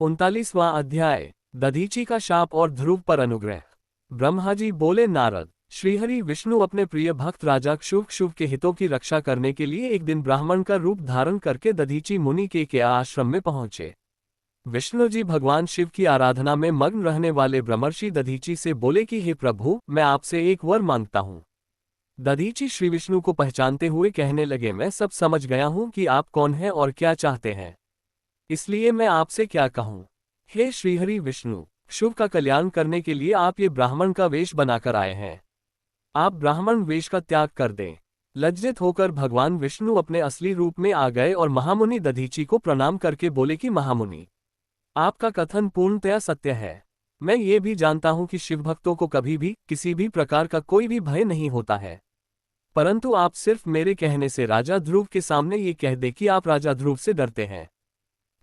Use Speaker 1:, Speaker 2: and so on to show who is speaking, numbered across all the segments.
Speaker 1: 39वां अध्याय, दधीची का शाप और ध्रुव पर अनुग्रह। ब्रह्मा जी बोले, नारद, श्रीहरि विष्णु अपने प्रिय भक्त राजा क्षुभ के हितों की रक्षा करने के लिए एक दिन ब्राह्मण का रूप धारण करके दधीची मुनि के आश्रम में पहुंचे। विष्णु जी भगवान शिव की आराधना में मग्न रहने वाले ब्रह्मर्षि दधीची से बोले कि हे प्रभु, मैं आपसे एक वर मांगता हूँ। दधीची श्री विष्णु को पहचानते हुए कहने लगे, मैं सब समझ गया हूँ कि आप कौन हैं और क्या चाहते हैं, इसलिए मैं आपसे क्या कहूँ। हे श्रीहरि विष्णु, शुभ का कल्याण करने के लिए आप ये ब्राह्मण का वेश बनाकर आए हैं। आप ब्राह्मण वेश का त्याग कर दें। लज्जित होकर भगवान विष्णु अपने असली रूप में आ गए और महामुनि दधीची को प्रणाम करके बोले कि महामुनि, आपका कथन पूर्णतया सत्य है। मैं ये भी जानता हूं कि शिव भक्तों को कभी भी किसी भी प्रकार का कोई भी भय नहीं होता है, परंतु आप सिर्फ मेरे कहने से राजा ध्रुव के सामने ये कह दे कि आप राजा ध्रुव से डरते हैं।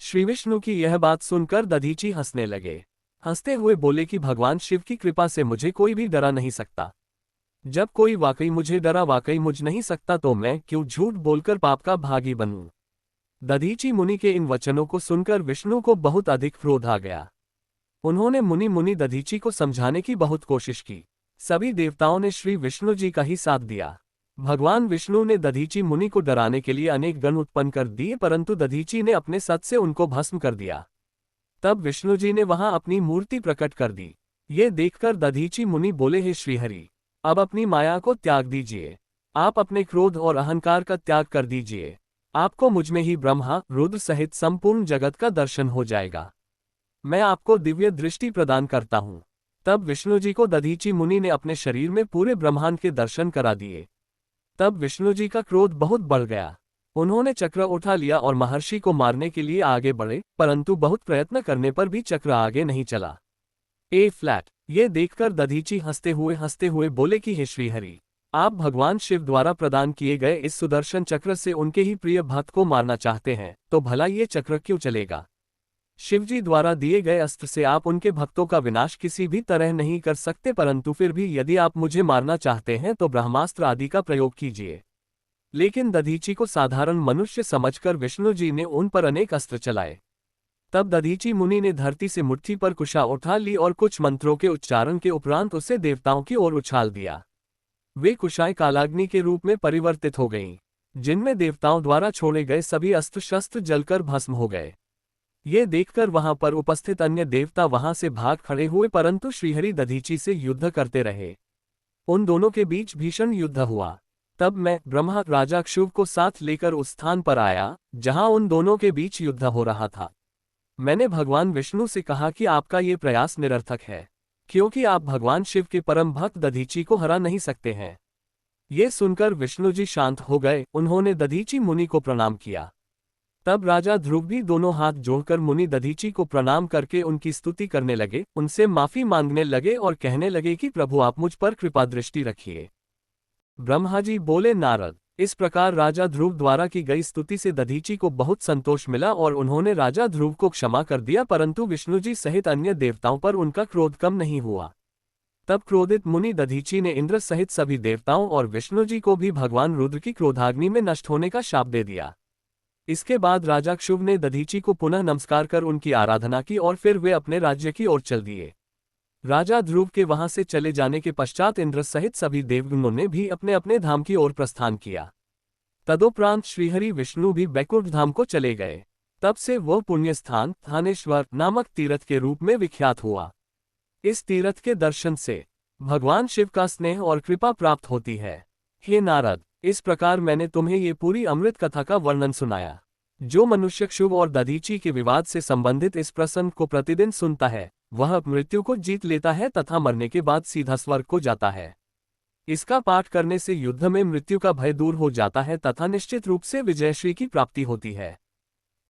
Speaker 1: श्री विष्णु की यह बात सुनकर दधीची हंसने लगे। हंसते हुए बोले कि भगवान शिव की कृपा से मुझे कोई भी डरा नहीं सकता। जब कोई वाकई मुझे वाकई मुझ नहीं सकता, तो मैं क्यों झूठ बोलकर पाप का भागी बनूं। दधीची मुनि के इन वचनों को सुनकर विष्णु को बहुत अधिक क्रोध आ गया। उन्होंने मुनि दधीची को समझाने की बहुत कोशिश की। सभी देवताओं ने श्री विष्णु जी का ही साथ दिया। भगवान विष्णु ने दधीची मुनि को डराने के लिए अनेक गण उत्पन्न कर दिए, परंतु दधीची ने अपने सत से उनको भस्म कर दिया। तब विष्णु जी ने वहां अपनी मूर्ति प्रकट कर दी। ये देखकर दधीची मुनि बोले, हे श्रीहरि, अब अपनी माया को त्याग दीजिए। आप अपने क्रोध और अहंकार का त्याग कर दीजिए। आपको मुझमें ही ब्रह्मा रुद्र सहित संपूर्ण जगत का दर्शन हो जाएगा। मैं आपको दिव्य दृष्टि प्रदान करता हूँ। तब विष्णु जी को दधीची मुनि ने अपने शरीर में पूरे ब्रह्मांड के दर्शन करा दिए। तब विष्णु जी का क्रोध बहुत बढ़ गया। उन्होंने चक्र उठा लिया और महर्षि को मारने के लिए आगे बढ़े, परंतु बहुत प्रयत्न करने पर भी चक्र आगे नहीं चला। फ्लैट। ये देखकर दधीची हंसते हुए बोले कि हे श्रीहरि, आप भगवान शिव द्वारा प्रदान किए गए इस सुदर्शन चक्र से उनके ही प्रिय भक्त को मारना चाहते हैं, तो भला ये चक्र क्यों चलेगा। शिवजी द्वारा दिए गए अस्त्र से आप उनके भक्तों का विनाश किसी भी तरह नहीं कर सकते, परंतु फिर भी यदि आप मुझे मारना चाहते हैं तो ब्रह्मास्त्र आदि का प्रयोग कीजिए। लेकिन दधीची को साधारण मनुष्य समझकर विष्णु जी ने उन पर अनेक अस्त्र चलाए। तब दधीची मुनि ने धरती से मुट्ठी पर कुशा उठा ली और कुछ मंत्रों के उच्चारण के उपरांत उसे देवताओं की ओर उछाल दिया। वे कुशाएं कालाग्नि के रूप में परिवर्तित हो गईं, जिनमें देवताओं द्वारा छोड़े गए सभी अस्त्र शस्त्र जलकर भस्म हो गए। ये देखकर वहां पर उपस्थित अन्य देवता वहां से भाग खड़े हुए, परंतु श्रीहरि दधीची से युद्ध करते रहे। उन दोनों के बीच भीषण युद्ध हुआ। तब मैं ब्रह्मा राजा क्षुभ को साथ लेकर उस स्थान पर आया जहां उन दोनों के बीच युद्ध हो रहा था। मैंने भगवान विष्णु से कहा कि आपका ये प्रयास निरर्थक है, क्योंकि आप भगवान शिव के परम भक्त दधीची को हरा नहीं सकते हैं। ये सुनकर विष्णु जी शांत हो गए। उन्होंने दधीची मुनि को प्रणाम किया। तब राजा ध्रुव भी दोनों हाथ जोड़कर मुनि दधीची को प्रणाम करके उनकी स्तुति करने लगे, उनसे माफी मांगने लगे और कहने लगे कि प्रभु आप मुझ पर कृपा दृष्टि रखिए। ब्रह्मा जी बोले, नारद, इस प्रकार राजा ध्रुव द्वारा की गई स्तुति से दधीची को बहुत संतोष मिला और उन्होंने राजा ध्रुव को क्षमा कर दिया, परंतु विष्णु जी सहित अन्य देवताओं पर उनका क्रोध कम नहीं हुआ। तब क्रोधित मुनि दधीची ने इंद्र सहित सभी देवताओं और विष्णु जी को भी भगवान रुद्र की क्रोधाग्नि में नष्ट होने का शाप दे दिया। इसके बाद राजा क्षुभ ने दधीची को पुनः नमस्कार कर उनकी आराधना की और फिर वे अपने राज्य की ओर चल दिए। राजा ध्रुव के वहां से चले जाने के पश्चात इंद्र सहित सभी देवगणों ने भी अपने अपने धाम की ओर प्रस्थान किया। तदुपरांत श्रीहरि विष्णु भी बैकुंठ धाम को चले गए। तब से वह पुण्य स्थान थानेश्वर नामक तीर्थ के रूप में विख्यात हुआ। इस तीर्थ के दर्शन से भगवान शिव का स्नेह और कृपा प्राप्त होती है। हे नारद, इस प्रकार मैंने तुम्हें ये पूरी अमृत कथा का वर्णन सुनाया। जो मनुष्य क्षुभ और दधीची के विवाद से संबंधित इस प्रसंग को प्रतिदिन सुनता है, वह मृत्यु को जीत लेता है तथा मरने के बाद सीधा स्वर्ग को जाता है। इसका पाठ करने से युद्ध में मृत्यु का भय दूर हो जाता है तथा निश्चित रूप से विजयश्री की प्राप्ति होती है।